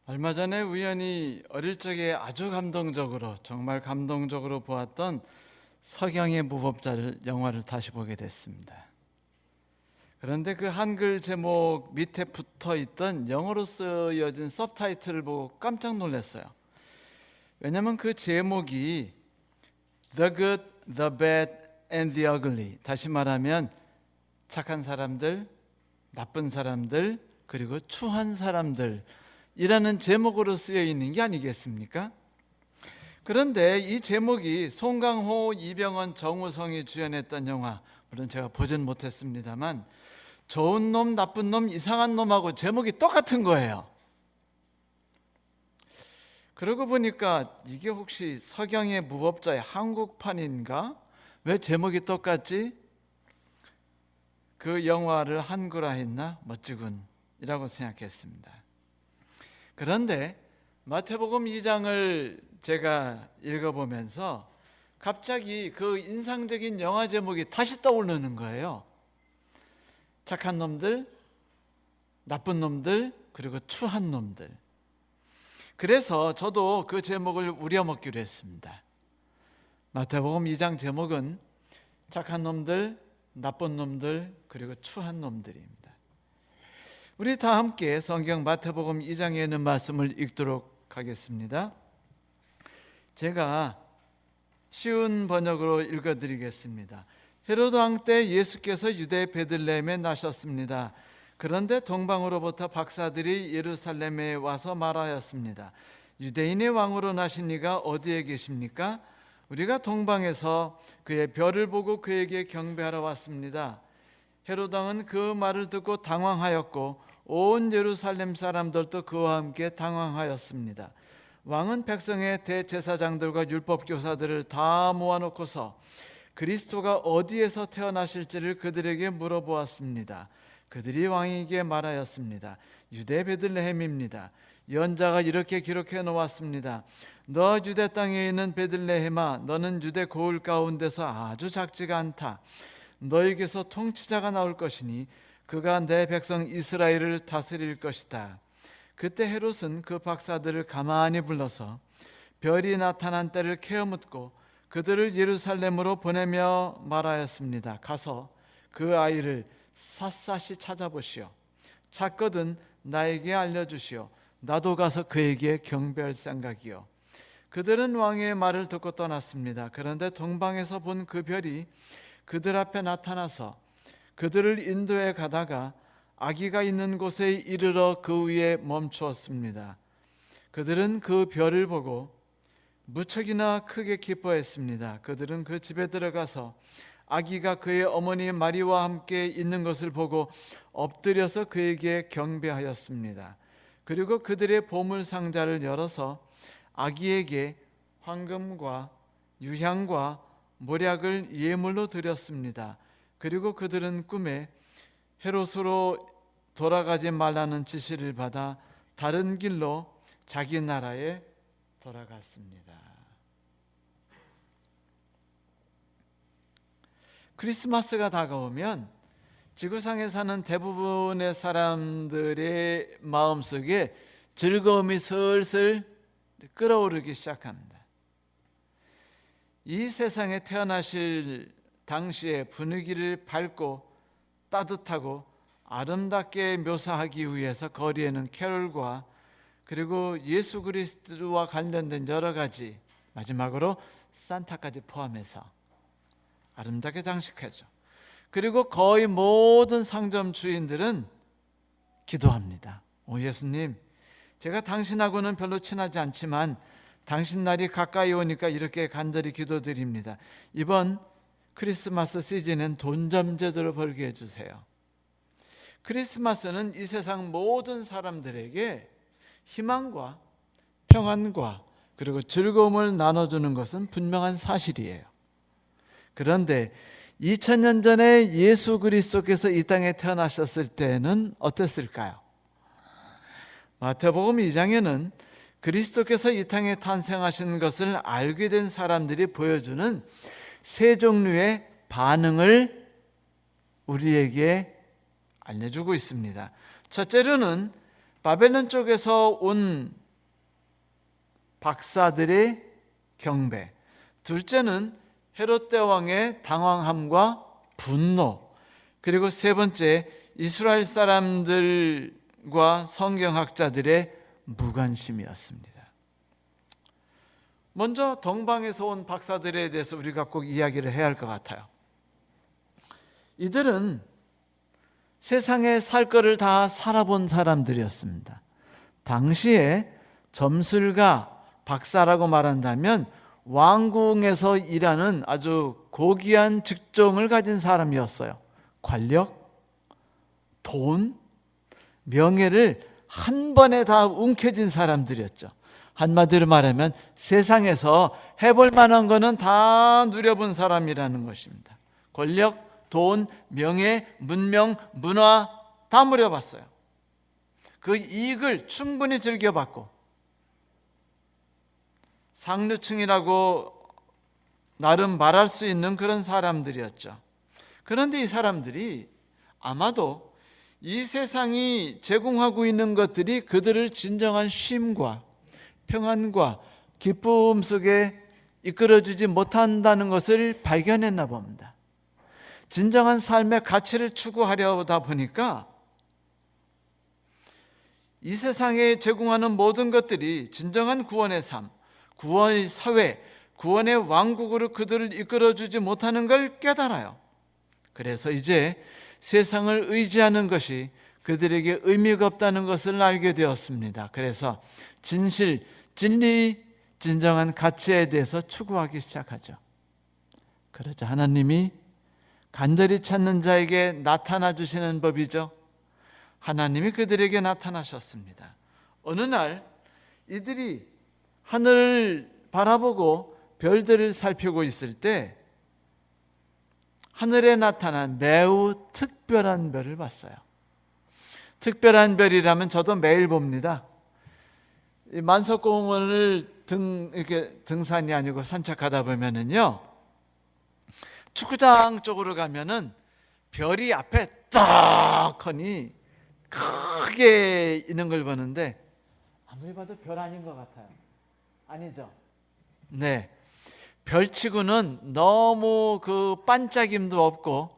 얼마 전에 우연히 어릴 적에 아주 감동적으로 정말 감동적으로 보았던 석양의 무법자를 영화를 다시 보게 됐습니다. 그런데 그 한글 제목 밑에 붙어 있던 영어로 쓰여진 서브타이틀을 보고 깜짝 놀랐어요. 왜냐하면 그 제목이 The Good, The Bad and The Ugly, 다시 말하면 착한 사람들, 나쁜 사람들, 그리고 추한 사람들 이라는 제목으로 쓰여 있는 게 아니겠습니까? 그런데 이 제목이 송강호, 이병헌, 정우성이 주연했던 영화, 물론 제가 보진 못했습니다만 좋은 놈, 나쁜 놈, 이상한 놈하고 제목이 똑같은 거예요. 그러고 보니까 이게 혹시 석양의 무법자의 한국판인가? 왜 제목이 똑같지? 그 영화를 한글화했나? 멋지군 이라고 생각했습니다. 그런데 마태복음 2장을 제가 읽어보면서 갑자기 그 인상적인 영화 제목이 다시 떠오르는 거예요. 착한 놈들, 나쁜 놈들, 그리고 추한 놈들. 그래서 저도 그 제목을 우려먹기로 했습니다. 마태복음 2장 제목은 착한 놈들, 나쁜 놈들, 그리고 추한 놈들입니다. 우리 다 함께 성경 마태복음 2장에 있는 말씀을 읽도록 하겠습니다. 제가 쉬운 번역으로 읽어드리겠습니다. 헤로드 왕 때 예수께서 유대 베들레헴에 나셨습니다. 그런데 동방으로부터 박사들이 예루살렘에 와서 말하였습니다. 유대인의 왕으로 나신 이가 어디에 계십니까? 우리가 동방에서 그의 별을 보고 그에게 경배하러 왔습니다. 헤로드 왕은 그 말을 듣고 당황하였고 온 예루살렘 사람들도 그와 함께 당황하였습니다. 왕은 백성의 대제사장들과 율법교사들을 다 모아놓고서 그리스도가 어디에서 태어나실지를 그들에게 물어보았습니다. 그들이 왕에게 말하였습니다. 유대 베들레헴입니다. 연자가 이렇게 기록해 놓았습니다. 너 유대 땅에 있는 베들레헴아, 너는 유대 고을 가운데서 아주 작지가 않다. 너에게서 통치자가 나올 것이니 그가 내 백성 이스라엘을 다스릴 것이다. 그때 헤롯은 그 박사들을 가만히 불러서 별이 나타난 때를 캐어 묻고 그들을 예루살렘으로 보내며 말하였습니다. 가서 그 아이를 샅샅이 찾아보시오. 찾거든 나에게 알려주시오. 나도 가서 그에게 경배할 생각이요. 그들은 왕의 말을 듣고 떠났습니다. 그런데 동방에서 본 그 별이 그들 앞에 나타나서 그들을 인도해 가다가 아기가 있는 곳에 이르러 그 위에 멈추었습니다. 그들은 그 별을 보고 무척이나 크게 기뻐했습니다. 그들은 그 집에 들어가서 아기가 그의 어머니 마리와 함께 있는 것을 보고 엎드려서 그에게 경배하였습니다. 그리고 그들의 보물 상자를 열어서 아기에게 황금과 유향과 몰약을 예물로 드렸습니다. 그리고 그들은 꿈에 헤롯으로 돌아가지 말라는 지시를 받아 다른 길로 자기 나라에 돌아갔습니다. 크리스마스가 다가오면 지구상에 사는 대부분의 사람들의 마음속에 즐거움이 슬슬 끓어오르기 시작합니다. 이 세상에 태어나실 당시의 분위기를 밝고 따뜻하고 아름답게 묘사하기 위해서 거리에는 캐롤과 그리고 예수 그리스도와 관련된 여러 가지, 마지막으로 산타까지 포함해서 아름답게 장식하죠. 그리고 거의 모든 상점 주인들은 기도합니다. 오 예수님, 제가 당신하고는 별로 친하지 않지만 당신 날이 가까이 오니까 이렇게 간절히 기도드립니다. 이번 크리스마스 시즌엔 돈 좀 제대로 벌게 해주세요. 크리스마스는 이 세상 모든 사람들에게 희망과 평안과 그리고 즐거움을 나눠주는 것은 분명한 사실이에요. 그런데 2000년 전에 예수 그리스도께서 이 땅에 태어나셨을 때는 어땠을까요? 마태복음 2장에는 그리스도께서 이 땅에 탄생하신 것을 알게 된 사람들이 보여주는 세 종류의 반응을 우리에게 알려주고 있습니다. 첫째로는 바벨론 쪽에서 온 박사들의 경배, 둘째는 헤롯 대왕의 당황함과 분노, 그리고 세 번째 이스라엘 사람들과 성경학자들의 무관심이었습니다. 먼저 동방에서 온 박사들에 대해서 우리가 꼭 이야기를 해야 할 것 같아요. 이들은 세상에 살 거를 다 살아본 사람들이었습니다. 당시에 점술가, 박사라고 말한다면 왕궁에서 일하는 아주 고귀한 직종을 가진 사람이었어요. 관력, 돈, 명예를 한 번에 다 움켜쥔 사람들이었죠. 한마디로 말하면 세상에서 해볼 만한 거는 다 누려본 사람이라는 것입니다. 권력, 돈, 명예, 문명, 문화 다 누려봤어요. 그 이익을 충분히 즐겨봤고 상류층이라고 나름 말할 수 있는 그런 사람들이었죠. 그런데 이 사람들이 아마도 이 세상이 제공하고 있는 것들이 그들을 진정한 쉼과 평안과 기쁨 속에 이끌어주지 못한다는 것을 발견했나 봅니다. 진정한 삶의 가치를 추구하려다 보니까 이 세상에 제공하는 모든 것들이 진정한 구원의 삶, 구원의 사회, 구원의 왕국으로 그들을 이끌어주지 못하는 걸 깨달아요. 그래서 이제 세상을 의지하는 것이 그들에게 의미가 없다는 것을 알게 되었습니다. 그래서 진실, 진리, 진정한 가치에 대해서 추구하기 시작하죠. 그러자 하나님이 간절히 찾는 자에게 나타나 주시는 법이죠. 하나님이 그들에게 나타나셨습니다. 어느 날 이들이 하늘을 바라보고 별들을 살피고 있을 때 하늘에 나타난 매우 특별한 별을 봤어요. 특별한 별이라면 저도 매일 봅니다. 만석공원을 이렇게 등산이 아니고 산책하다 보면은요, 축구장 쪽으로 가면은 별이 앞에 쫙하니 크게 있는 걸 보는데 아무리 봐도 별 아닌 것 같아요. 아니죠? 네. 별치고는 너무 그 반짝임도 없고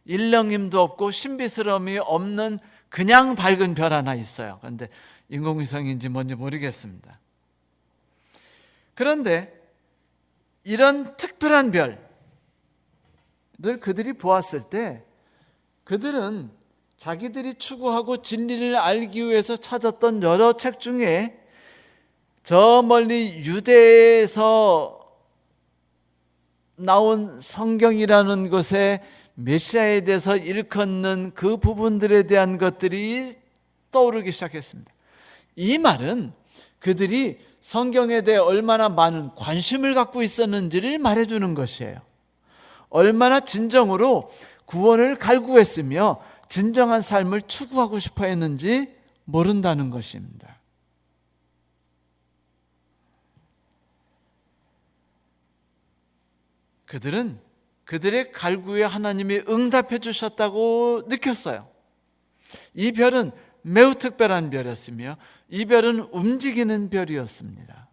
일렁임도 없고 신비스러움이 없는 그냥 밝은 별 하나 있어요. 그런데 인공위성인지 뭔지 모르겠습니다. 그런데 이런 특별한 별을 그들이 보았을 때 그들은 자기들이 추구하고 진리를 알기 위해서 찾았던 여러 책 중에 저 멀리 유대에서 나온 성경이라는 곳에 메시아에 대해서 일컫는 그 부분들에 대한 것들이 떠오르기 시작했습니다. 이 말은 그들이 성경에 대해 얼마나 많은 관심을 갖고 있었는지를 말해주는 것이에요. 얼마나 진정으로 구원을 갈구했으며 진정한 삶을 추구하고 싶어 했는지 모른다는 것입니다. 그들은 그들의 갈구에 하나님이 응답해 주셨다고 느꼈어요. 이 별은 매우 특별한 별이었으며 이 별은 움직이는 별이었습니다.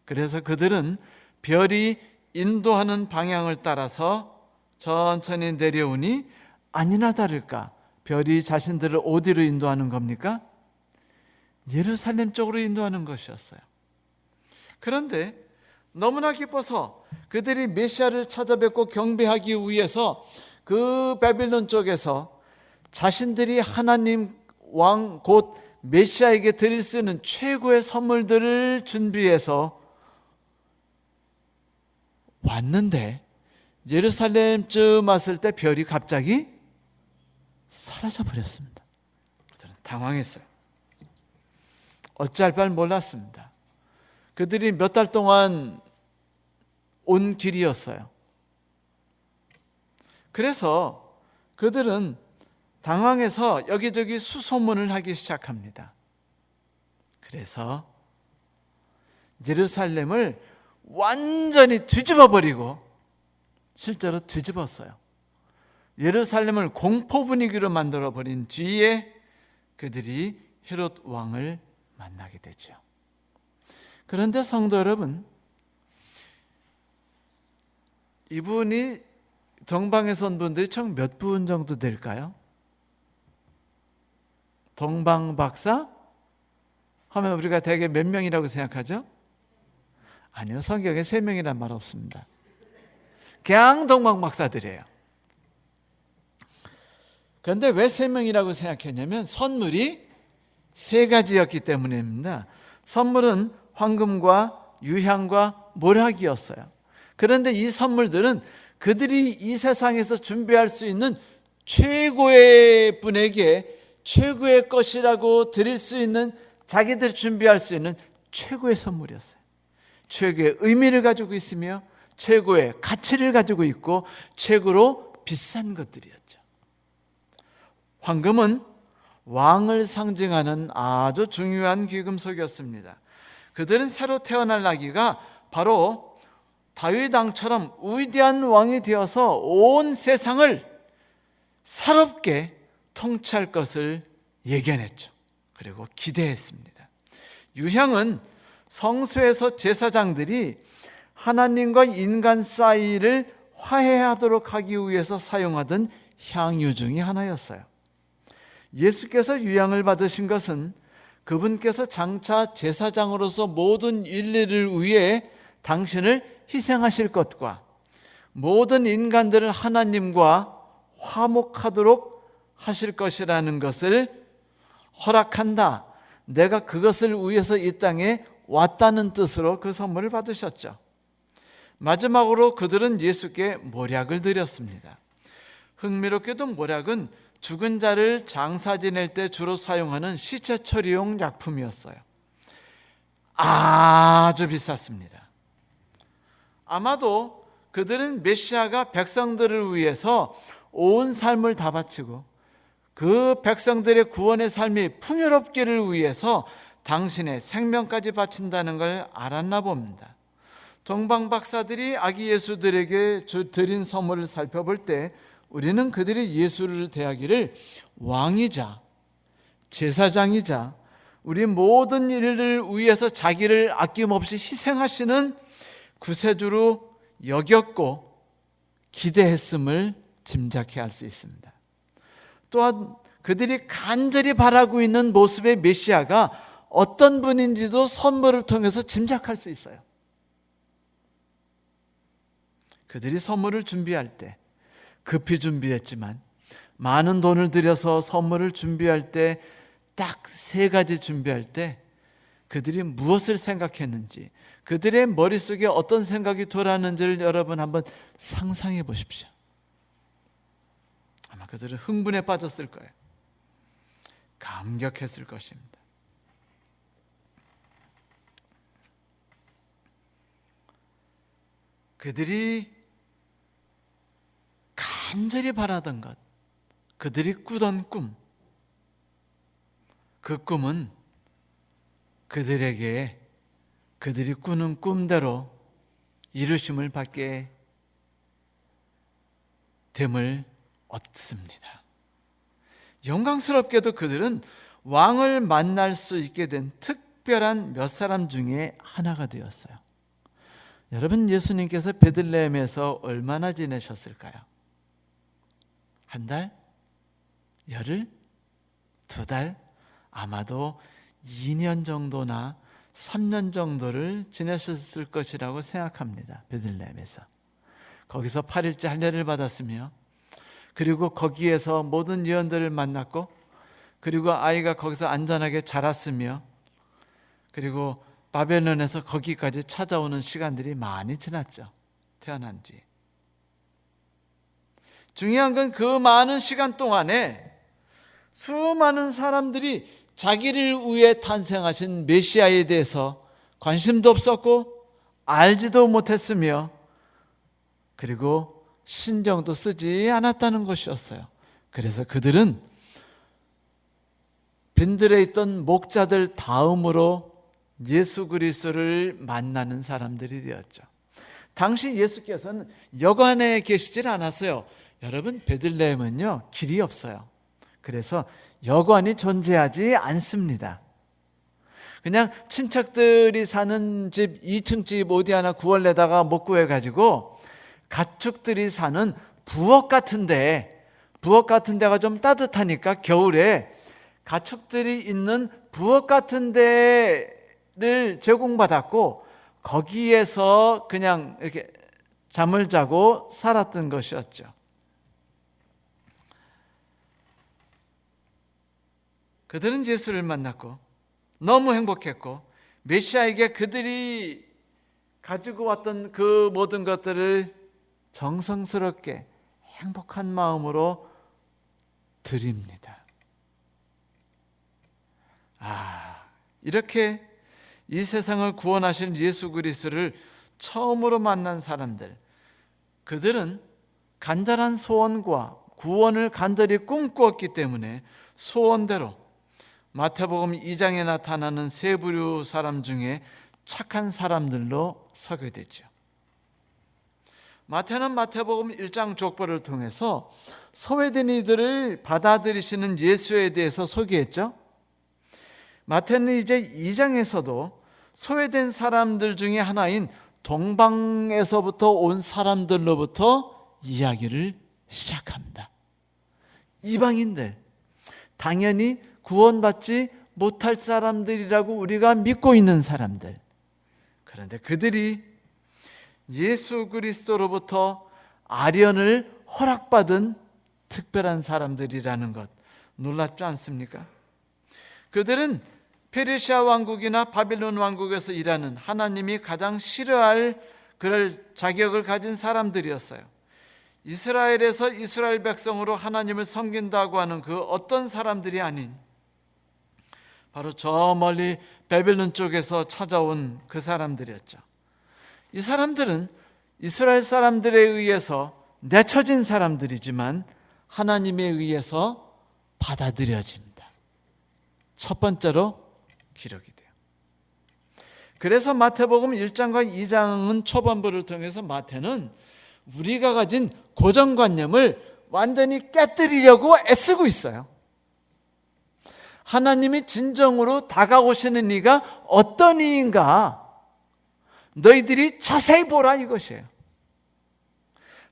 그래서 그들은 별이 인도하는 방향을 따라서 천천히 내려오니 아니나 다를까 별이 자신들을 어디로 인도하는 겁니까? 예루살렘 쪽으로 인도하는 것이었어요. 그런데 너무나 기뻐서 그들이 메시아를 찾아뵙고 경배하기 위해서 그 바빌론 쪽에서 자신들이 하나님 왕 곧 메시아에게 드릴 수 있는 최고의 선물들을 준비해서 왔는데 예루살렘쯤 왔을 때 별이 갑자기 사라져 버렸습니다. 그들은 당황했어요. 어찌할 바를 몰랐습니다. 그들이 몇 달 동안 온 길이었어요. 그래서 그들은 당황해서 여기저기 수소문을 하기 시작합니다. 그래서 예루살렘을 완전히 뒤집어 버리고 실제로 뒤집었어요. 예루살렘을 공포 분위기로 만들어 버린 뒤에 그들이 헤롯 왕을 만나게 되죠. 그런데 성도 여러분, 이분이 동방에서 온 분들이 총 몇 분 정도 될까요? 동방박사 하면 우리가 대개 몇 명이라고 생각하죠? 아니요, 성경에 3명이란 말 없습니다. 그냥 동방박사들이에요. 그런데 왜 3명이라고 생각했냐면 선물이 3가지였기 때문입니다. 선물은 황금과 유향과 모략이었어요. 그런데 이 선물들은 그들이 이 세상에서 준비할 수 있는 최고의 분에게 최고의 것이라고 드릴 수 있는, 자기들이 준비할 수 있는 최고의 선물이었어요. 최고의 의미를 가지고 있으며 최고의 가치를 가지고 있고 최고로 비싼 것들이었죠. 황금은 왕을 상징하는 아주 중요한 귀금속이었습니다. 그들은 새로 태어날 아기가 바로 다윗 왕처럼 위대한 왕이 되어서 온 세상을 새롭게 통치할 것을 예견했죠. 그리고 기대했습니다. 유향은 성소에서 제사장들이 하나님과 인간 사이를 화해하도록 하기 위해서 사용하던 향유 중의 하나였어요. 예수께서 유향을 받으신 것은 그분께서 장차 제사장으로서 모든 인류를 위해 당신을 희생하실 것과 모든 인간들을 하나님과 화목하도록 하실 것이라는 것을 허락한다. 내가 그것을 위해서 이 땅에 왔다는 뜻으로 그 선물을 받으셨죠. 마지막으로 그들은 예수께 모략을 드렸습니다. 흥미롭게도 모략은 죽은 자를 장사 지낼 때 주로 사용하는 시체 처리용 약품이었어요. 아주 비쌌습니다. 아마도 그들은 메시아가 백성들을 위해서 온 삶을 다 바치고 그 백성들의 구원의 삶이 풍요롭기를 위해서 당신의 생명까지 바친다는 걸 알았나 봅니다. 동방박사들이 아기 예수들에게 드린 선물을 살펴볼 때 우리는 그들이 예수를 대하기를 왕이자 제사장이자 우리 모든 일을 위해서 자기를 아낌없이 희생하시는 구세주로 여겼고 기대했음을 짐작해 알 수 있습니다. 또한 그들이 간절히 바라고 있는 모습의 메시아가 어떤 분인지도 선물을 통해서 짐작할 수 있어요. 그들이 선물을 준비할 때 급히 준비했지만 많은 돈을 들여서 선물을 준비할 때 딱 3가지 준비할 때 그들이 무엇을 생각했는지, 그들의 머릿속에 어떤 생각이 돌았는지를 여러분 한번 상상해 보십시오. 아마 그들은 흥분에 빠졌을 거예요. 감격했을 것입니다. 그들이 간절히 바라던 것, 그들이 꾸던 꿈, 그 꿈은 그들에게 그들이 꾸는 꿈대로 이루심을 받게 됨을 얻습니다. 영광스럽게도 그들은 왕을 만날 수 있게 된 특별한 몇 사람 중에 하나가 되었어요. 여러분, 예수님께서 베들레헴에서 얼마나 지내셨을까요? 1달? 열흘? 2달? 아마도 2년 정도나 3년 정도를 지내셨을 것이라고 생각합니다. 베들레헴에서. 거기서 8일째 할례를 받았으며, 그리고 거기에서 모든 예언들을 만났고, 그리고 아이가 거기서 안전하게 자랐으며, 그리고 바벨론에서 거기까지 찾아오는 시간들이 많이 지났죠. 태어난 뒤. 중요한 건 그 많은 시간 동안에 수많은 사람들이 자기를 위해 탄생하신 메시아에 대해서 관심도 없었고 알지도 못했으며, 그리고 신경도 쓰지 않았다는 것이었어요. 그래서 그들은 빈들에 있던 목자들 다음으로 예수 그리스도를 만나는 사람들이 되었죠. 당시 예수께서는 여관에 계시질 않았어요. 여러분, 베들레헴은요 길이 없어요. 그래서 여관이 존재하지 않습니다. 그냥 친척들이 사는 집 2층 집 어디 하나 구할래다가 못 구해가지고 가축들이 사는 부엌 같은 데가 좀 따뜻하니까 겨울에 가축들이 있는 부엌 같은 데를 제공받았고 거기에서 그냥 이렇게 잠을 자고 살았던 것이었죠. 그들은 예수를 만났고 너무 행복했고 메시아에게 그들이 가지고 왔던 그 모든 것들을 정성스럽게 행복한 마음으로 드립니다. 이렇게 이 세상을 구원하신 예수 그리스도를 처음으로 만난 사람들, 그들은 간절한 소원과 구원을 간절히 꿈꾸었기 때문에 소원대로 마태복음 2장에 나타나는 세 부류 사람 중에 착한 사람들로 서게 되죠. 마태는 마태복음 1장 족보를 통해서 소외된 이들을 받아들이시는 예수에 대해서 소개했죠. 마태는 이제 2장에서도 소외된 사람들 중에 하나인 동방에서부터 온 사람들로부터 이야기를 시작합니다. 이방인들, 당연히 구원받지 못할 사람들이라고 우리가 믿고 있는 사람들. 그런데 그들이 예수 그리스도로부터 아련을 허락받은 특별한 사람들이라는 것 놀랍지 않습니까? 그들은 페르시아 왕국이나 바빌론 왕국에서 일하는 하나님이 가장 싫어할 그럴 자격을 가진 사람들이었어요. 이스라엘에서 이스라엘 백성으로 하나님을 섬긴다고 하는 그 어떤 사람들이 아닌 바로 저 멀리 바빌론 쪽에서 찾아온 그 사람들이었죠. 이 사람들은 이스라엘 사람들에 의해서 내쳐진 사람들이지만 하나님에 의해서 받아들여집니다. 첫 번째로 기록이 돼요. 그래서 마태복음 1장과 2장은 초반부를 통해서 마태는 우리가 가진 고정관념을 완전히 깨뜨리려고 애쓰고 있어요. 하나님이 진정으로 다가오시는 이가 어떤 이인가 너희들이 자세히 보라 이것이에요.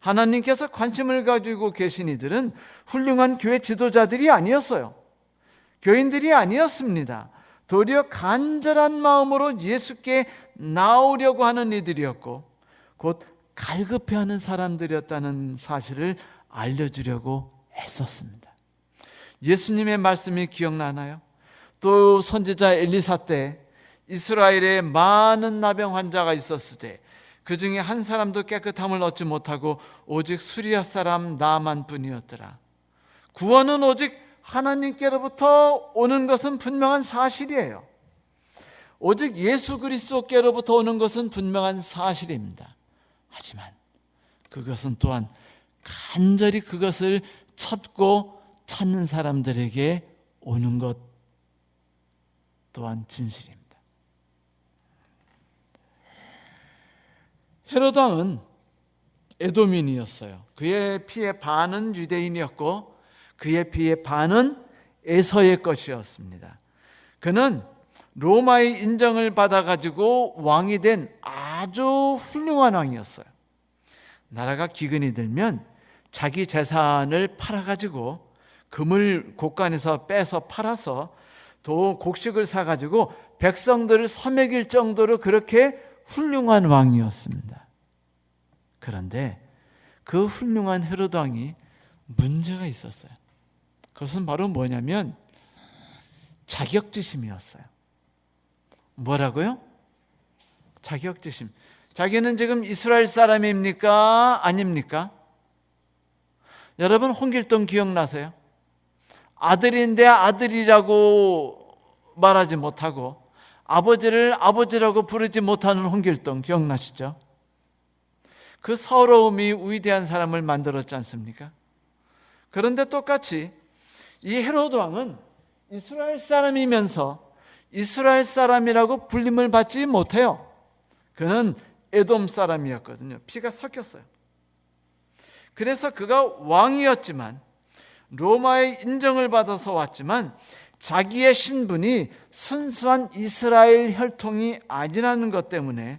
하나님께서 관심을 가지고 계신 이들은 훌륭한 교회 지도자들이 아니었어요. 교인들이 아니었습니다. 도리어 간절한 마음으로 예수께 나오려고 하는 이들이었고 곧 갈급해하는 사람들이었다는 사실을 알려주려고 애썼습니다. 예수님의 말씀이 기억나나요? 또 선지자 엘리사 때 이스라엘에 많은 나병 환자가 있었을 때 그 중에 한 사람도 깨끗함을 얻지 못하고 오직 수리아 사람 나만 뿐이었더라. 구원은 오직 하나님께로부터 오는 것은 분명한 사실이에요. 오직 예수 그리스도께로부터 오는 것은 분명한 사실입니다. 하지만 그것은 또한 간절히 그것을 찾고 찾는 사람들에게 오는 것 또한 진실입니다. 헤롯 왕은 에돔인이었어요. 그의 피의 반은 유대인이었고 그의 피의 반은 에서의 것이었습니다. 그는 로마의 인정을 받아가지고 왕이 된 아주 훌륭한 왕이었어요. 나라가 기근이 들면 자기 재산을 팔아가지고 금을 곳간에서 빼서 팔아서 또 곡식을 사가지고 백성들을 섬길 정도로 그렇게 훌륭한 왕이었습니다. 그런데 그 훌륭한 헤롯 왕이 문제가 있었어요. 그것은 바로 뭐냐면 자격지심이었어요. 뭐라고요? 자격지심. 자기는 지금 이스라엘 사람입니까? 아닙니까? 여러분 홍길동 기억나세요? 아들인데 아들이라고 말하지 못하고 아버지를 아버지라고 부르지 못하는 홍길동 기억나시죠? 그 서러움이 위대한 사람을 만들었지 않습니까? 그런데 똑같이 이 헤롯 왕은 이스라엘 사람이면서 이스라엘 사람이라고 불림을 받지 못해요. 그는 에돔 사람이었거든요. 피가 섞였어요. 그래서 그가 왕이었지만 로마의 인정을 받아서 왔지만 자기의 신분이 순수한 이스라엘 혈통이 아니라는 것 때문에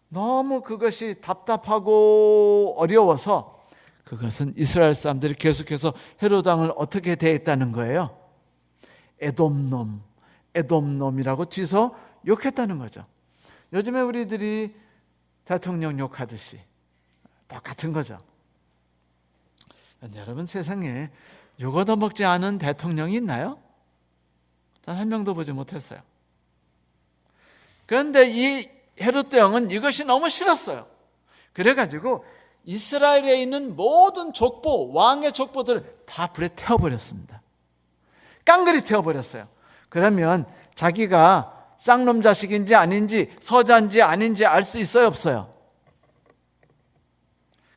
너무 그것이 답답하고 어려워서 그것은 이스라엘 사람들이 계속해서 헤롯 왕을 어떻게 대했다는 거예요? 에돔놈이라고 지서 욕했다는 거죠. 요즘에 우리들이 대통령 욕하듯이 똑같은 거죠. 그런데 여러분, 세상에 욕 얻어먹지 않은 대통령이 있나요? 단 한 명도 보지 못했어요. 그런데 이 헤롯 대왕은 이것이 너무 싫었어요. 그래가지고 이스라엘에 있는 모든 족보, 왕의 족보들을 다 불에 태워버렸습니다. 깡그리 태워버렸어요. 그러면 자기가 쌍놈 자식인지 아닌지, 서자인지 아닌지 알 수 있어요, 없어요?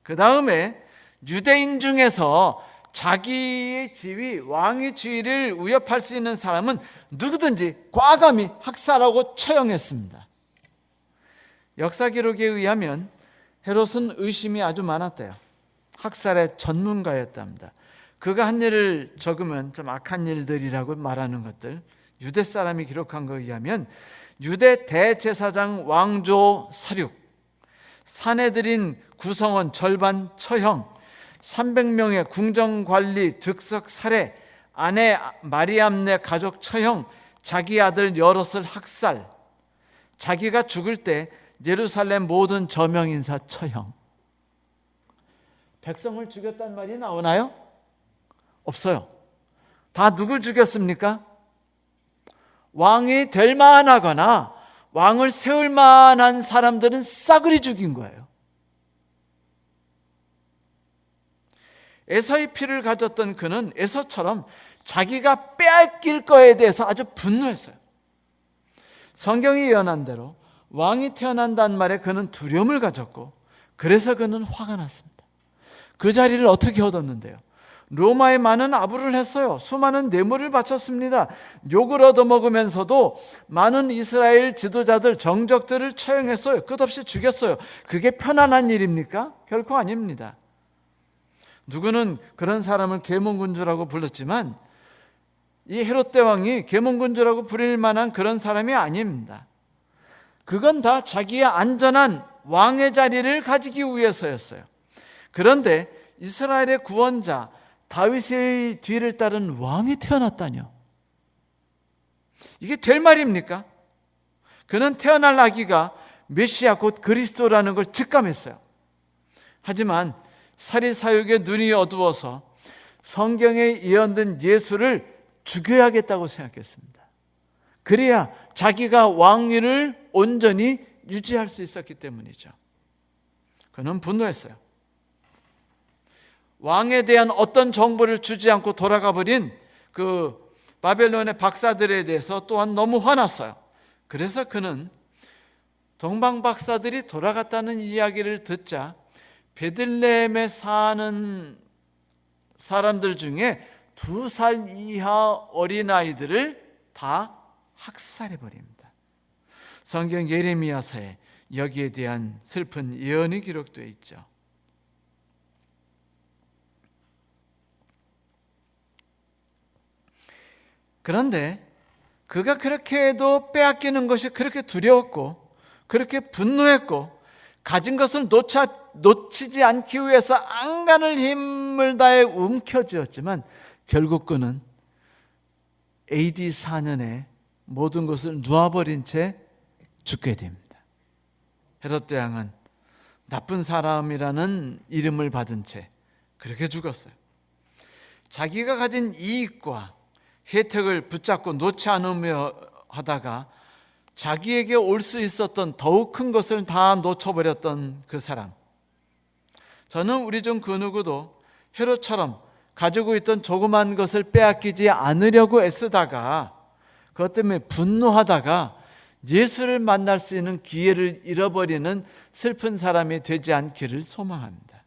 그 다음에 유대인 중에서 자기의 지위, 왕의 지위를 위협할 수 있는 사람은 누구든지 과감히 학살하고 처형했습니다. 역사 기록에 의하면 헤롯은 의심이 아주 많았대요. 학살의 전문가였답니다. 그가 한 일을 적으면 좀 악한 일들이라고 말하는 것들, 유대 사람이 기록한 것에 의하면 유대 대제사장 왕조 사륙, 사내들인 구성원 절반 처형, 300명의 궁정관리 즉석 살해, 아내 마리암네 가족 처형, 자기 아들 여롯을 학살, 자기가 죽을 때 예루살렘 모든 저명인사 처형. 백성을 죽였단 말이 나오나요? 없어요. 다 누굴 죽였습니까? 왕이 될 만하거나 왕을 세울 만한 사람들은 싸그리 죽인 거예요. 에서의 피를 가졌던 그는 에서처럼 자기가 빼앗길 거에 대해서 아주 분노했어요. 성경이 예언한 대로 왕이 태어난다는 말에 그는 두려움을 가졌고, 그래서 그는 화가 났습니다. 그 자리를 어떻게 얻었는데요? 로마에 많은 아부를 했어요. 수많은 뇌물을 바쳤습니다. 욕을 얻어먹으면서도 많은 이스라엘 지도자들, 정적들을 처형했어요. 끝없이 죽였어요. 그게 편안한 일입니까? 결코 아닙니다. 누구는 그런 사람을 계몽군주라고 불렀지만 이 헤롯 대왕이 계몽군주라고 부릴 만한 그런 사람이 아닙니다. 그건 다 자기의 안전한 왕의 자리를 가지기 위해서였어요. 그런데 이스라엘의 구원자 다윗의 뒤를 따른 왕이 태어났다뇨. 이게 될 말입니까? 그는 태어날 아기가 메시아 곧 그리스도라는 걸 직감했어요. 하지만 사리사욕의 눈이 어두워서 성경에 예언된 예수를 죽여야겠다고 생각했습니다. 그래야 자기가 왕위를 온전히 유지할 수 있었기 때문이죠. 그는 분노했어요. 왕에 대한 어떤 정보를 주지 않고 돌아가 버린 그 바벨론의 박사들에 대해서 또한 너무 화났어요. 그래서 그는 동방 박사들이 돌아갔다는 이야기를 듣자 베들레헴에 사는 사람들 중에 2살 이하 어린아이들을 다 학살해버립니다. 성경 예레미야서에 여기에 대한 슬픈 예언이 기록되어 있죠. 그런데 그가 그렇게 해도 빼앗기는 것이 그렇게 두려웠고 그렇게 분노했고 가진 것을 놓치지 않기 위해서 안간을 힘을 다해 움켜쥐었지만 결국 그는 AD 4년에 모든 것을 놓아버린 채 죽게 됩니다. 헤롯 대왕은 나쁜 사람이라는 이름을 받은 채 그렇게 죽었어요. 자기가 가진 이익과 혜택을 붙잡고 놓지 않으며 하다가 자기에게 올 수 있었던 더욱 큰 것을 다 놓쳐버렸던 그 사람. 저는 우리 중 그 누구도 헤롯처럼 가지고 있던 조그만 것을 빼앗기지 않으려고 애쓰다가 그것 때문에 분노하다가 예수를 만날 수 있는 기회를 잃어버리는 슬픈 사람이 되지 않기를 소망합니다.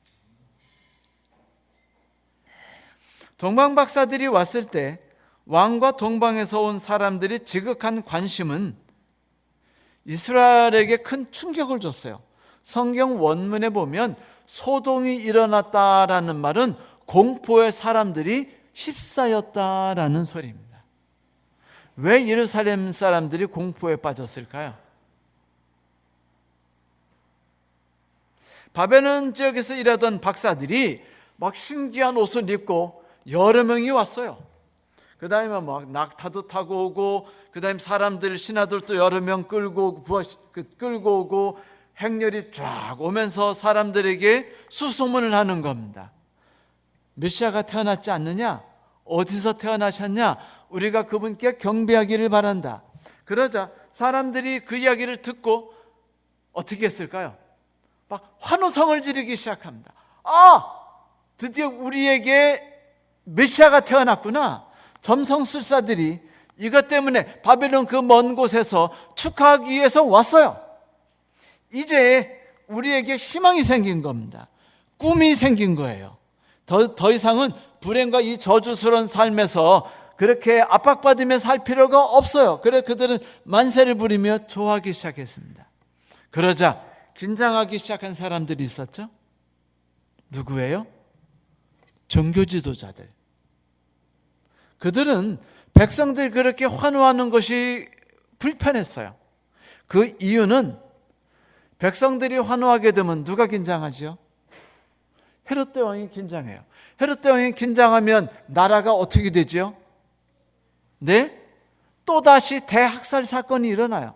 동방 박사들이 왔을 때 왕과 동방에서 온 사람들이 지극한 관심은 이스라엘에게 큰 충격을 줬어요. 성경 원문에 보면 소동이 일어났다라는 말은 공포의 사람들이 휩싸였다라는 소리입니다. 왜 예루살렘 사람들이 공포에 빠졌을까요? 바벨론 지역에서 일하던 박사들이 막 신기한 옷을 입고 여러 명이 왔어요. 그 다음에 막 낙타도 타고 오고, 그 다음에 사람들, 신하들도 여러 명 끌고 오고, 행렬이 쫙 오면서 사람들에게 수소문을 하는 겁니다. 메시아가 태어났지 않느냐? 어디서 태어나셨냐? 우리가 그분께 경배하기를 바란다. 그러자 사람들이 그 이야기를 듣고 어떻게 했을까요? 막 환호성을 지르기 시작합니다. 드디어 우리에게 메시아가 태어났구나. 점성술사들이 이것 때문에 바벨론 그 먼 곳에서 축하하기 위해서 왔어요. 이제 우리에게 희망이 생긴 겁니다. 꿈이 생긴 거예요. 더 이상은 불행과 이 저주스러운 삶에서 그렇게 압박받으며 살 필요가 없어요. 그래 그들은 만세를 부리며 좋아하기 시작했습니다. 그러자 긴장하기 시작한 사람들이 있었죠. 누구예요? 종교 지도자들. 그들은 백성들이 그렇게 환호하는 것이 불편했어요. 그 이유는 백성들이 환호하게 되면 누가 긴장하죠? 헤롯 대왕이 긴장해요. 헤롯 대왕이 긴장하면 나라가 어떻게 되죠? 네? 또다시 대학살 사건이 일어나요.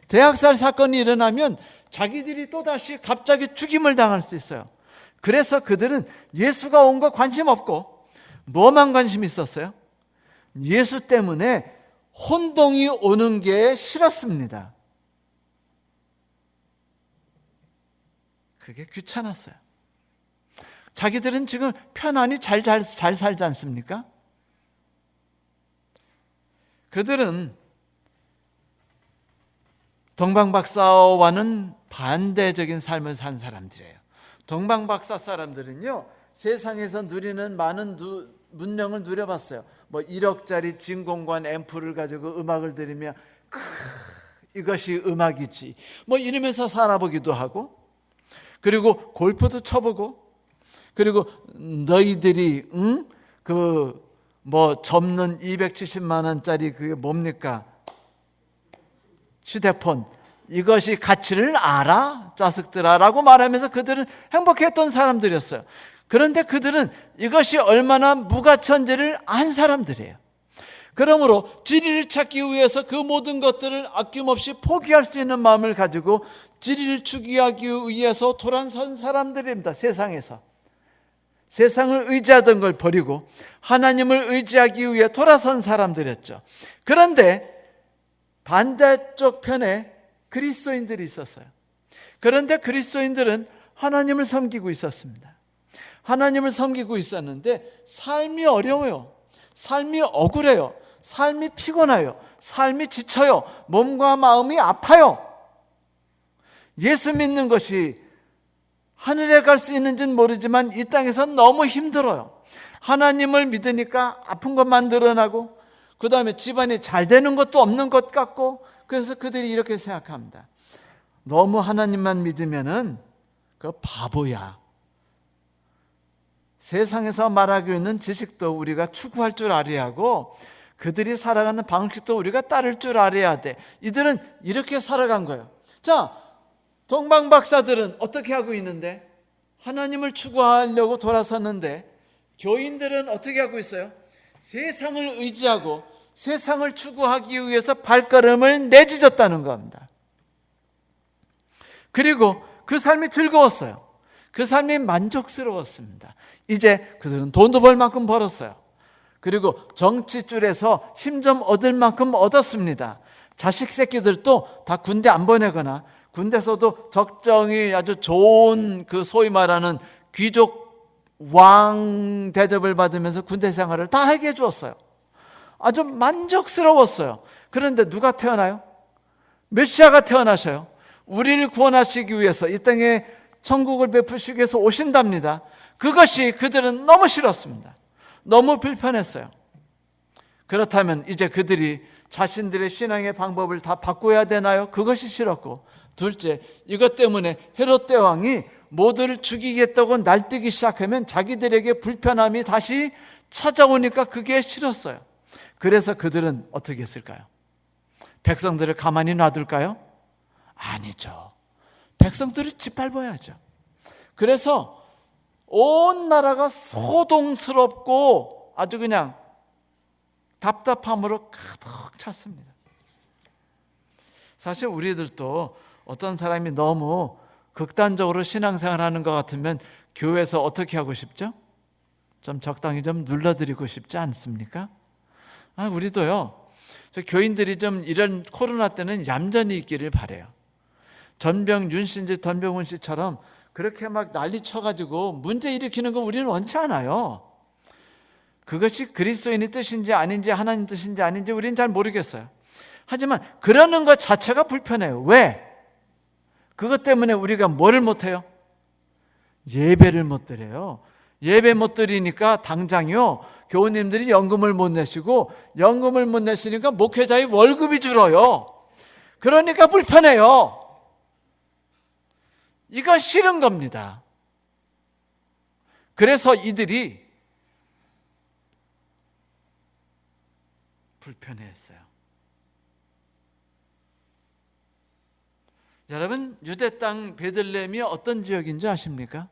대학살 사건이 일어나면 자기들이 또다시 갑자기 죽임을 당할 수 있어요. 그래서 그들은 예수가 온 거 관심 없고 뭐만 관심 있었어요? 예수 때문에 혼동이 오는 게 싫었습니다. 그게 귀찮았어요. 자기들은 지금 편안히 잘 살지 않습니까? 그들은 동방박사와는 반대적인 삶을 산 사람들이에요. 동방박사 사람들은요, 세상에서 누리는 많은 문명을 누려봤어요. 뭐 1억짜리 진공관 앰프를 가지고 음악을 들으며 이것이 음악이지 뭐 이러면서 살아보기도 하고, 그리고 골프도 쳐보고, 그리고 너희들이 그 뭐 접는 270만 원짜리 그게 뭡니까? 휴대폰, 이것이 가치를 알아? 자식들아 라고 말하면서 그들은 행복했던 사람들이었어요. 그런데 그들은 이것이 얼마나 무가천지를 안 사람들이에요. 그러므로 진리를 찾기 위해서 그 모든 것들을 아낌없이 포기할 수 있는 마음을 가지고 진리를 추구하기 위해서 돌아선 사람들입니다. 세상에서 세상을 의지하던 걸 버리고 하나님을 의지하기 위해 돌아선 사람들이었죠. 그런데 반대쪽 편에 그리스도인들이 있었어요. 그런데 그리스도인들은 하나님을 섬기고 있었습니다. 하나님을 섬기고 있었는데 삶이 어려워요. 삶이 억울해요. 삶이 피곤해요. 삶이 지쳐요. 몸과 마음이 아파요. 예수 믿는 것이 하늘에 갈 수 있는지는 모르지만 이 땅에서 너무 힘들어요. 하나님을 믿으니까 아픈 것만 늘어나고, 그 다음에 집안이 잘 되는 것도 없는 것 같고, 그래서 그들이 이렇게 생각합니다. 너무 하나님만 믿으면은 그 바보야. 세상에서 말하고 있는 지식도 우리가 추구할 줄 알아야 하고, 그들이 살아가는 방식도 우리가 따를 줄 알아야 돼. 이들은 이렇게 살아간 거예요. 자, 동방박사들은 어떻게 하고 있는데? 하나님을 추구하려고 돌아섰는데, 교인들은 어떻게 하고 있어요? 세상을 의지하고 세상을 추구하기 위해서 발걸음을 내딛었다는 겁니다. 그리고 그 삶이 즐거웠어요. 그 삶이 만족스러웠습니다. 이제 그들은 돈도 벌 만큼 벌었어요. 그리고 정치줄에서 힘 좀 얻을 만큼 얻었습니다. 자식 새끼들도 다 군대 안 보내거나, 군대에서도 적정히 아주 좋은 그 소위 말하는 귀족 왕 대접을 받으면서 군대 생활을 다 하게 해주었어요. 아주 만족스러웠어요. 그런데 누가 태어나요? 메시아가 태어나셔요. 우리를 구원하시기 위해서 이 땅에 천국을 베푸시기 위해서 오신답니다. 그것이 그들은 너무 싫었습니다. 너무 불편했어요. 그렇다면 이제 그들이 자신들의 신앙의 방법을 다 바꿔야 되나요? 그것이 싫었고, 둘째, 이것 때문에 헤롯 대왕이 모두를 죽이겠다고 날뛰기 시작하면 자기들에게 불편함이 다시 찾아오니까 그게 싫었어요. 그래서 그들은 어떻게 했을까요? 백성들을 가만히 놔둘까요? 아니죠. 백성들을 짓밟아야죠. 그래서 온 나라가 소동스럽고 아주 그냥 답답함으로 가득 찼습니다. 사실 우리들도 어떤 사람이 너무 극단적으로 신앙생활하는 것 같으면 교회에서 어떻게 하고 싶죠? 좀 적당히 좀 눌러드리고 싶지 않습니까? 우리도요, 저 교인들이 좀 이런 코로나 때는 얌전히 있기를 바라요. 전병윤 씨인지 전병훈 씨처럼 그렇게 막 난리 쳐가지고 문제 일으키는 거 우리는 원치 않아요. 그것이 그리스도인의 뜻인지 아닌지 하나님 뜻인지 아닌지 우리는 잘 모르겠어요. 하지만 그러는 것 자체가 불편해요. 왜? 그것 때문에 우리가 뭐를 못해요? 예배를 못 드려요. 예배 못 드리니까 당장요, 교우님들이 연금을 못 내시고, 연금을 못 내시니까 목회자의 월급이 줄어요. 그러니까 불편해요. 이거 싫은 겁니다. 그래서 이들이 불편해했어요. 여러분, 유대 땅 베들레헴이 어떤 지역인지 아십니까?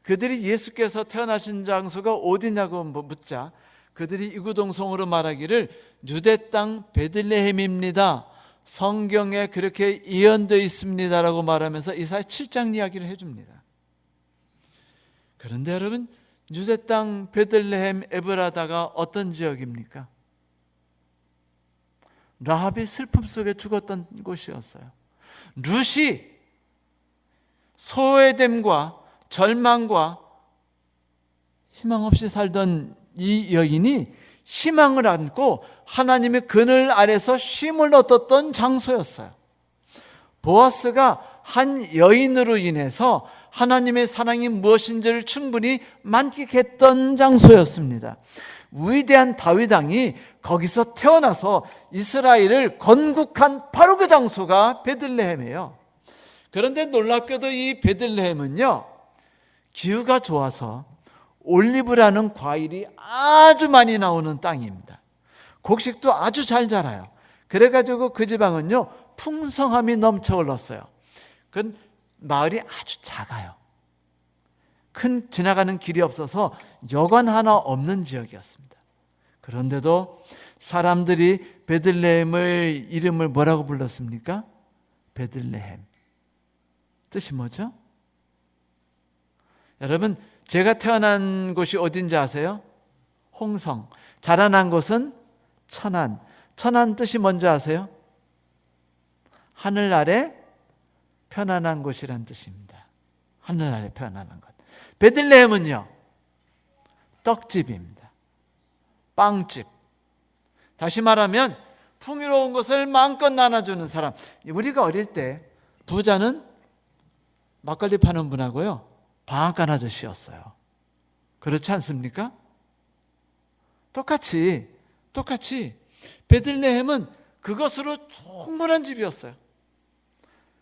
그들이 예수께서 태어나신 장소가 어디냐고 묻자 그들이 이구동성으로 말하기를 유대 땅 베들레헴입니다. 성경에 그렇게 예언되어 있습니다라고 말하면서 이사야 7장 이야기를 해줍니다. 그런데 여러분, 유대 땅 베들레헴 에브라다가 어떤 지역입니까? 라합이 슬픔 속에 죽었던 곳이었어요. 룻이 소외됨과 절망과 희망 없이 살던 이 여인이 희망을 안고 하나님의 그늘 아래서 쉼을 얻었던 장소였어요. 보아스가 한 여인으로 인해서 하나님의 사랑이 무엇인지를 충분히 만끽했던 장소였습니다. 위대한 다윗 왕이 거기서 태어나서 이스라엘을 건국한 바로 그 장소가 베들레헴이에요. 그런데 놀랍게도 이 베들레헴은요, 기후가 좋아서 올리브라는 과일이 아주 많이 나오는 땅입니다. 곡식도 아주 잘 자라요. 그래가지고 그 지방은요, 풍성함이 넘쳐 흘렀어요. 그 마을이 아주 작아요. 큰 지나가는 길이 없어서 여관 하나 없는 지역이었습니다. 그런데도 사람들이 베들레헴의 이름을 뭐라고 불렀습니까? 베들레헴. 뜻이 뭐죠? 여러분, 제가 태어난 곳이 어딘지 아세요? 홍성. 자라난 곳은 천안. 천안 뜻이 뭔지 아세요? 하늘 아래 편안한 곳이란 뜻입니다. 하늘 아래 편안한 곳. 베들레헴은요, 떡집입니다. 빵집. 다시 말하면 풍요로운 것을 마음껏 나눠주는 사람. 우리가 어릴 때 부자는 막걸리 파는 분하고요, 방앗간 아저씨였어요. 그렇지 않습니까? 똑같이 베들레헴은 그것으로 충분한 집이었어요.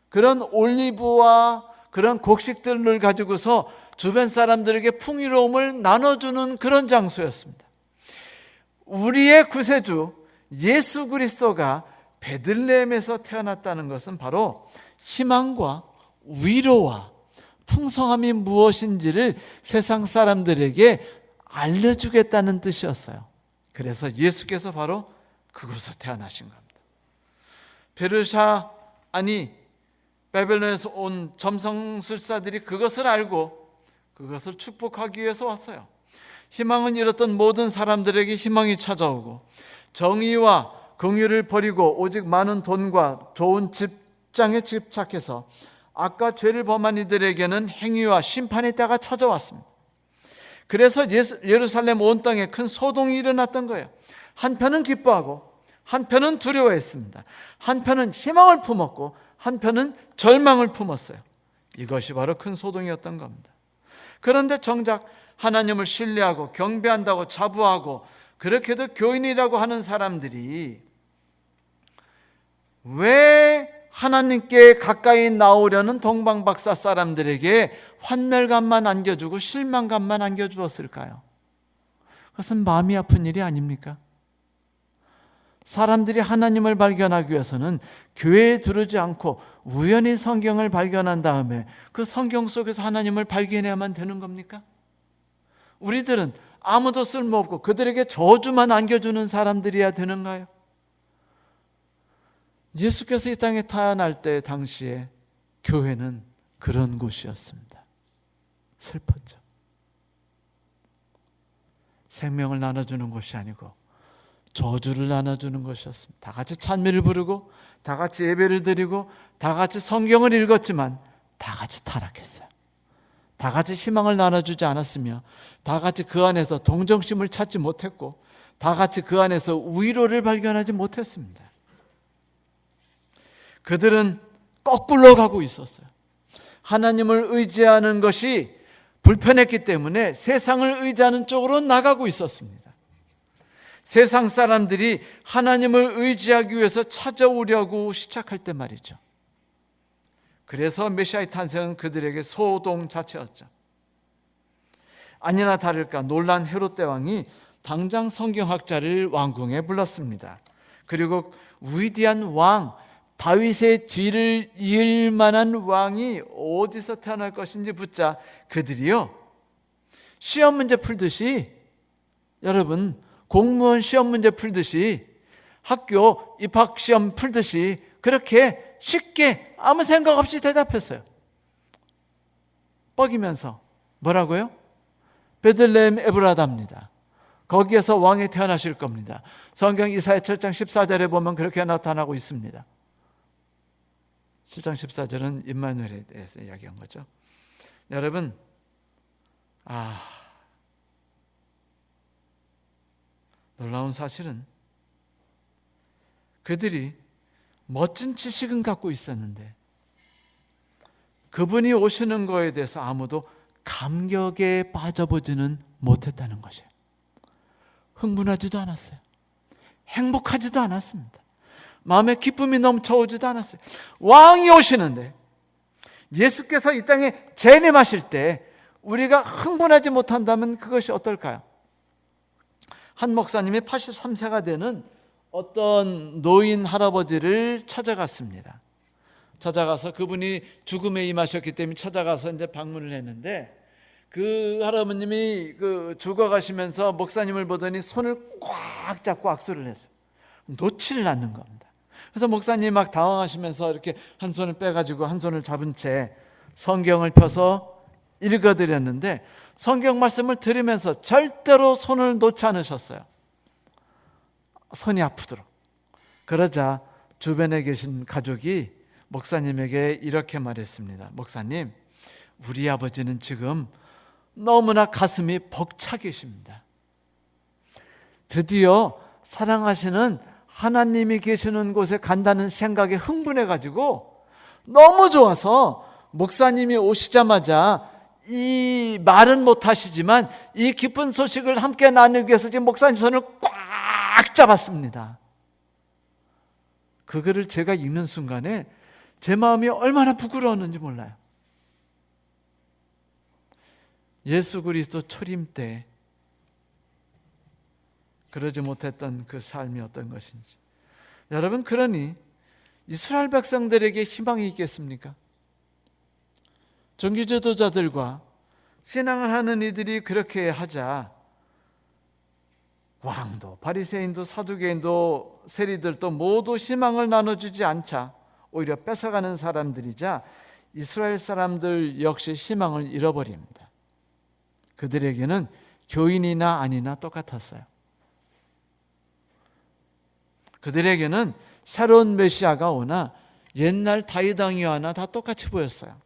그런 올리브와 그런 곡식들을 가지고서 주변 사람들에게 풍요로움을 나눠주는 그런 장소였습니다. 우리의 구세주 예수 그리스도가 베들레헴에서 태어났다는 것은 바로 희망과 위로와 풍성함이 무엇인지를 세상 사람들에게 알려주겠다는 뜻이었어요. 그래서 예수께서 바로 그곳에서 태어나신 겁니다. 페르시아, 바벨론에서 온 점성술사들이 그것을 알고 그것을 축복하기 위해서 왔어요. 희망은 잃었던 모든 사람들에게 희망이 찾아오고, 정의와 긍휼을 버리고 오직 많은 돈과 좋은 집장에 집착해서 아까 죄를 범한 이들에게는 행위와 심판의 때가 찾아왔습니다. 그래서 예루살렘 온 땅에 큰 소동이 일어났던 거예요. 한편은 기뻐하고 한편은 두려워했습니다. 한편은 희망을 품었고 한편은 절망을 품었어요. 이것이 바로 큰 소동이었던 겁니다. 그런데 정작 하나님을 신뢰하고 경배한다고 자부하고 그렇게도 교인이라고 하는 사람들이 왜 하나님께 가까이 나오려는 동방박사 사람들에게 환멸감만 안겨주고 실망감만 안겨주었을까요? 그것은 마음이 아픈 일이 아닙니까? 사람들이 하나님을 발견하기 위해서는 교회에 들어오지 않고 우연히 성경을 발견한 다음에 그 성경 속에서 하나님을 발견해야만 되는 겁니까? 우리들은 아무도 쓸모없고 그들에게 저주만 안겨주는 사람들이어야 되는가요? 예수께서 이 땅에 태어날 때 당시에 교회는 그런 곳이었습니다. 슬펐죠. 생명을 나눠주는 것이 아니고 저주를 나눠주는 것이었습니다. 다 같이 찬미를 부르고 다 같이 예배를 드리고 다 같이 성경을 읽었지만 다 같이 타락했어요. 다 같이 희망을 나눠주지 않았으며 다 같이 그 안에서 동정심을 찾지 못했고 다 같이 그 안에서 위로를 발견하지 못했습니다. 그들은 거꾸로 가고 있었어요. 하나님을 의지하는 것이 불편했기 때문에 세상을 의지하는 쪽으로 나가고 있었습니다. 세상 사람들이 하나님을 의지하기 위해서 찾아오려고 시작할 때 말이죠. 그래서 메시아의 탄생은 그들에게 소동 자체였죠. 아니나 다를까 놀란 헤롯 대왕이 당장 성경학자를 왕궁에 불렀습니다. 그리고 위대한 왕 다윗의 뒤를 이을 만한 왕이 어디서 태어날 것인지 묻자 그들이요, 시험 문제 풀듯이, 여러분 공무원 시험 문제 풀듯이, 학교 입학 시험 풀듯이 그렇게 쉽게 아무 생각 없이 대답했어요. 뻐기면서 뭐라고요? 베들레헴 에브라다입니다. 거기에서 왕이 태어나실 겁니다. 성경 이사야 7장 14절에 보면 그렇게 나타나고 있습니다. 7장 14절은 임마누엘에 대해서 이야기한 거죠. 여러분, 놀라운 사실은 그들이 멋진 지식은 갖고 있었는데 그분이 오시는 거에 대해서 아무도 감격에 빠져보지는 못했다는 것이에요. 흥분하지도 않았어요. 행복하지도 않았습니다. 마음에 기쁨이 넘쳐오지도 않았어요. 왕이 오시는데, 예수께서 이 땅에 재림하실 때 우리가 흥분하지 못한다면 그것이 어떨까요? 한 목사님이 83세가 되는 어떤 노인 할아버지를 찾아갔습니다. 찾아가서 그분이 죽음에 임하셨기 때문에 찾아가서 이제 방문을 했는데, 그 할아버님이 죽어가시면서 목사님을 보더니 손을 꽉 잡고 악수를 했어요. 놓지를 않는 겁니다. 그래서 목사님이 막 당황하시면서 이렇게 한 손을 빼가지고 한 손을 잡은 채 성경을 펴서 읽어드렸는데, 성경 말씀을 들으면서 절대로 손을 놓지 않으셨어요. 손이 아프도록. 그러자 주변에 계신 가족이 목사님에게 이렇게 말했습니다. 목사님, 우리 아버지는 지금 너무나 가슴이 벅차 계십니다. 드디어 사랑하시는 하나님이 계시는 곳에 간다는 생각에 흥분해가지고 너무 좋아서 목사님이 오시자마자 이 말은 못하시지만 이 기쁜 소식을 함께 나누기 위해서 지금 목사님 손을 꽉 잡았습니다. 그 글을 제가 읽는 순간에 제 마음이 얼마나 부끄러웠는지 몰라요. 예수 그리스도 초림 때 그러지 못했던 그 삶이 어떤 것인지. 여러분, 그러니 이스라엘 백성들에게 희망이 있겠습니까? 종교 지도자들과 신앙을 하는 이들이 그렇게 하자 왕도 바리새인도 사두개인도 세리들도 모두 희망을 나눠주지 않자 오히려 뺏어가는 사람들이자 이스라엘 사람들 역시 희망을 잃어버립니다. 그들에게는 교인이나 아니나 똑같았어요. 그들에게는 새로운 메시아가 오나 옛날 다윗 왕이 오나 다 똑같이 보였어요.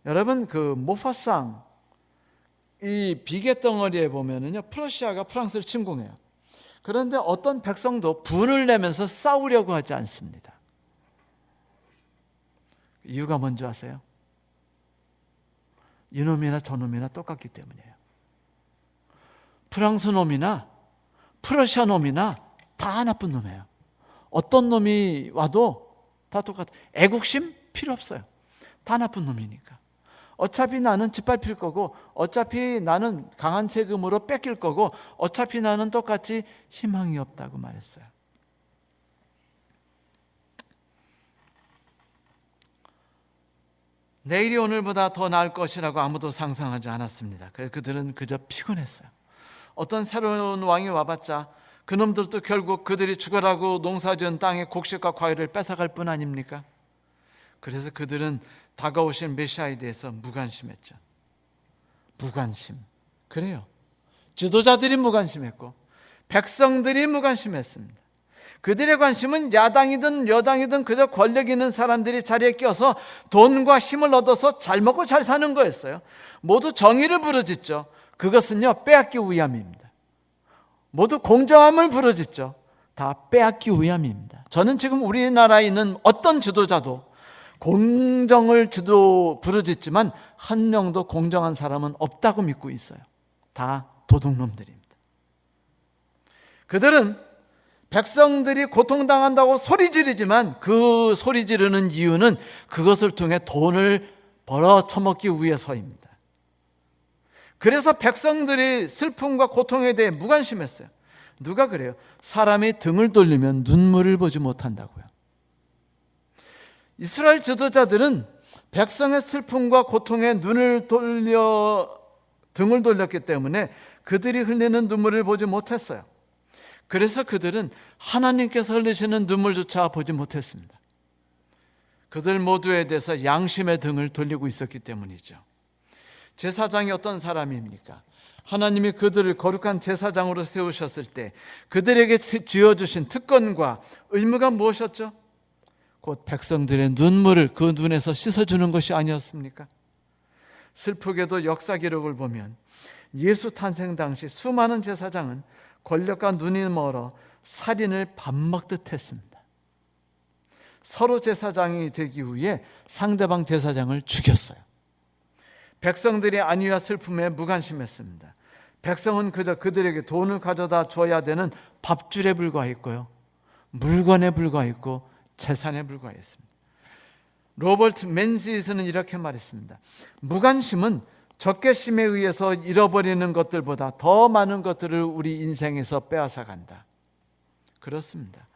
여러분, 그 모파상 이 비계덩어리에 보면은요, 프러시아가 프랑스를 침공해요. 그런데 어떤 백성도 분을 내면서 싸우려고 하지 않습니다. 이유가 뭔지 아세요? 이놈이나 저놈이나 똑같기 때문이에요. 프랑스 놈이나 프러시아 놈이나 다 나쁜 놈이에요. 어떤 놈이 와도 다 똑같아요. 애국심 필요 없어요. 다 나쁜 놈이니까. 어차피 나는 짓밟힐 거고, 어차피 나는 강한 세금으로 뺏길 거고, 어차피 나는 똑같이 희망이 없다고 말했어요. 내일이 오늘보다 더 나을 것이라고 아무도 상상하지 않았습니다. 그래서 그들은 그저 피곤했어요. 어떤 새로운 왕이 와봤자 그놈들도 결국 그들이 죽어라고 농사지은 땅의 곡식과 과일을 뺏어갈 뿐 아닙니까? 그래서 그들은 다가오신 메시아에 대해서 무관심했죠. 무관심. 그래요. 지도자들이 무관심했고 백성들이 무관심했습니다. 그들의 관심은 야당이든 여당이든 그저 권력 있는 사람들이 자리에 껴서 돈과 힘을 얻어서 잘 먹고 잘 사는 거였어요. 모두 정의를 부르짖죠. 그것은요, 빼앗기 위함입니다. 모두 공정함을 부르짖죠. 다 빼앗기 위함입니다. 저는 지금 우리나라에 있는 어떤 지도자도 공정을 부르짖지만 한 명도 공정한 사람은 없다고 믿고 있어요. 다 도둑놈들입니다. 그들은 백성들이 고통당한다고 소리 지르지만 그 소리 지르는 이유는 그것을 통해 돈을 벌어 처먹기 위해서입니다. 그래서 백성들이 슬픔과 고통에 대해 무관심했어요. 누가 그래요? 사람이 등을 돌리면 눈물을 보지 못한다고요. 이스라엘 지도자들은 백성의 슬픔과 고통에 등을 돌렸기 때문에 그들이 흘리는 눈물을 보지 못했어요. 그래서 그들은 하나님께서 흘리시는 눈물조차 보지 못했습니다. 그들 모두에 대해서 양심의 등을 돌리고 있었기 때문이죠. 제사장이 어떤 사람입니까? 하나님이 그들을 거룩한 제사장으로 세우셨을 때 그들에게 지어주신 특권과 의무가 무엇이었죠? 곧 백성들의 눈물을 그 눈에서 씻어주는 것이 아니었습니까? 슬프게도 역사 기록을 보면 예수 탄생 당시 수많은 제사장은 권력과 눈이 멀어 살인을 밥 먹듯 했습니다. 서로 제사장이 되기 위해 상대방 제사장을 죽였어요. 백성들의 안위와 슬픔에 무관심했습니다. 백성은 그저 그들에게 돈을 가져다 줘야 되는 밥줄에 불과했고요, 물건에 불과했고 재산에 불과했습니다. 로버트 맨시스는 이렇게 말했습니다. 무관심은 적개심에 의해서 잃어버리는 것들보다 더 많은 것들을 우리 인생에서 빼앗아 간다. 그렇습니다.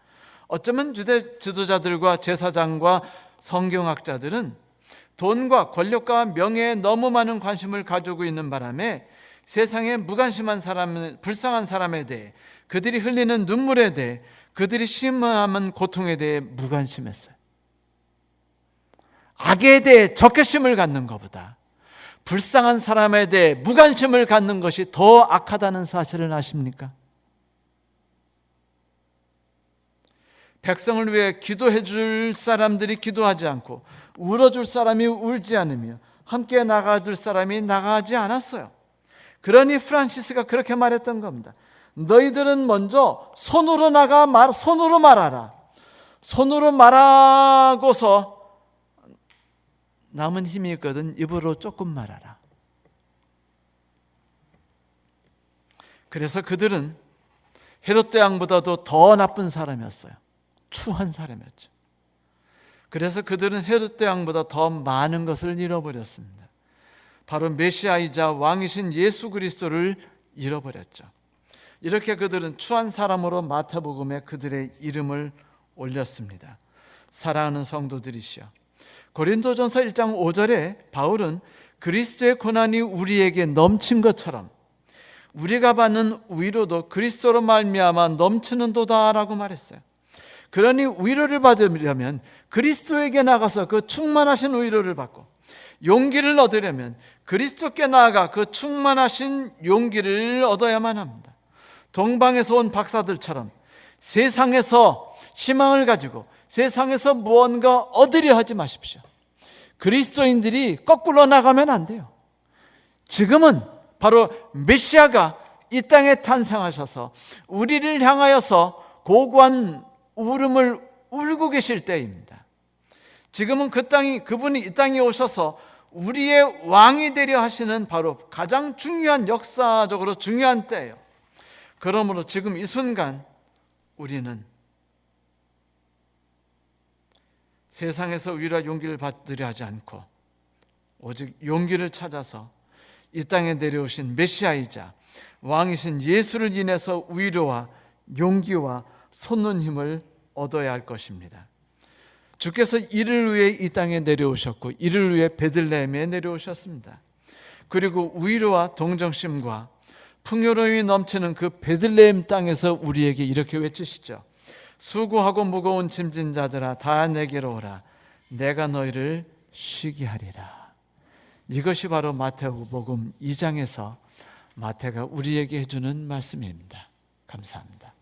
어쩌면 주대 지도자들과 제사장과 성경학자들은 돈과 권력과 명예에 너무 많은 관심을 가지고 있는 바람에 세상에 무관심한 사람, 불쌍한 사람에 대해, 그들이 흘리는 눈물에 대해, 그들이 심한 고통에 대해 무관심했어요. 악에 대해 적개심을 갖는 것보다 불쌍한 사람에 대해 무관심을 갖는 것이 더 악하다는 사실을 아십니까? 백성을 위해 기도해 줄 사람들이 기도하지 않고 울어줄 사람이 울지 않으며 함께 나가줄 사람이 나가지 않았어요. 그러니 프란시스가 그렇게 말했던 겁니다. 너희들은 먼저 손으로 말하라. 손으로 말하고서 남은 힘이 있거든 입으로 조금 말하라. 그래서 그들은 헤롯 대왕보다도 더 나쁜 사람이었어요. 추한 사람이었죠. 그래서 그들은 헤롯 대왕보다 더 많은 것을 잃어버렸습니다. 바로 메시아이자 왕이신 예수 그리스도를 잃어버렸죠. 이렇게 그들은 추한 사람으로 마태복음에 그들의 이름을 올렸습니다. 사랑하는 성도들이시여, 고린도전서 1장 5절에 바울은 그리스도의 고난이 우리에게 넘친 것처럼 우리가 받는 위로도 그리스도로 말미암아 넘치는도다라고 말했어요. 그러니 위로를 받으려면 그리스도에게 나가서 그 충만하신 위로를 받고, 용기를 얻으려면 그리스도께 나아가 그 충만하신 용기를 얻어야만 합니다. 동방에서 온 박사들처럼 세상에서 희망을 가지고 세상에서 무언가 얻으려 하지 마십시오. 그리스도인들이 거꾸로 나가면 안 돼요. 지금은 바로 메시아가 이 땅에 탄생하셔서 우리를 향하여서 고고한 울음을 울고 계실 때입니다. 지금은 그분이 이 땅에 오셔서 우리의 왕이 되려 하시는 바로 가장 중요한, 역사적으로 중요한 때예요. 그러므로 지금 이 순간 우리는 세상에서 위로와 용기를 받으려 하지 않고 오직 용기를 찾아서 이 땅에 내려오신 메시아이자 왕이신 예수를 인해서 위로와 용기와 솟는 힘을 얻어야 할 것입니다. 주께서 이를 위해 이 땅에 내려오셨고 이를 위해 베들레헴에 내려오셨습니다. 그리고 위로와 동정심과 풍요로움이 넘치는 그 베들레헴 땅에서 우리에게 이렇게 외치시죠. 수고하고 무거운 짐진 자들아 다 내게로 오라. 내가 너희를 쉬게 하리라. 이것이 바로 마태복음 2장에서 마태가 우리에게 해주는 말씀입니다. 감사합니다.